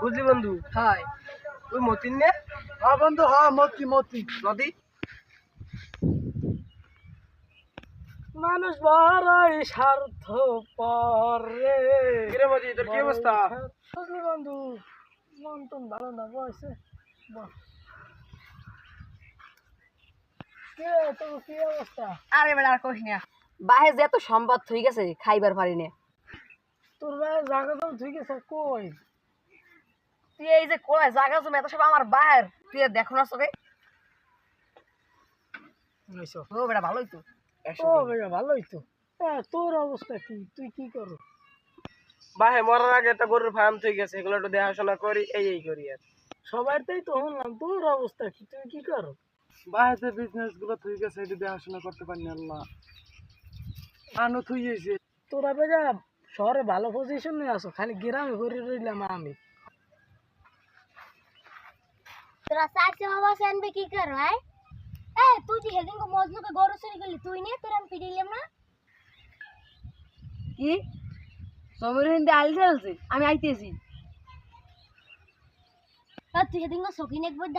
বুঝলি বন্ধু? হাই ওই মতিন নে? হ্যাঁ বন্ধু, হ্যাঁ মতি মতি। নদী মানুষ বড়ই স্বার্থপর রে। কিরে মতি, তোর কি অবস্থা? বুঝলি বন্ধু, মন টন ভালো না বয়সে। কে তোর কি অবস্থা? আরে বেড়া আর কইস না, বাহে যে এত সম্পদ হয়ে গেছে খাইবার পারি না। তোর ভাই জায়গা তো ঠিক আছে কই? তুই এই যে কয় জায়গা জমি এত সব আমার বাহের, তুই আর দেখো না চোখে। আইসো। ও বেড়া ভালোই তো। ও ভাইয়া ভালোই তো। তোর অবস্থা কি? তুই কি করো? বাহে মরার আগে একটা গরুর ফার্ম ঠিক গেছে, এগুলো একটু দেখাশোনা করি, এই করি আর। সবার তাই তো শুনলাম, তোর অবস্থা কি? তুই কি করো? বাহেতে বিজনেস গুলো ঠিক আছে, এটা দেখাশোনা করতে পারিনি আল্লাহ। আনো থুই গেছে। তোরা বেজা শহরে ভালো পজিশন নিয়ে আসো, খালি গ্রামে ঘুরে রইলাম আমি। তোরা চাইছে বাবা আনবে কি কর ভাই? তুই যে হেদিন মজনুকে গরু চুরি করলি, তুই নিয়ে তোর আমি পিটাইলাম না? কি জমির হিন্দে আলি চলছে, আমি আইতেছি। তুই হেদিন সকিন একবার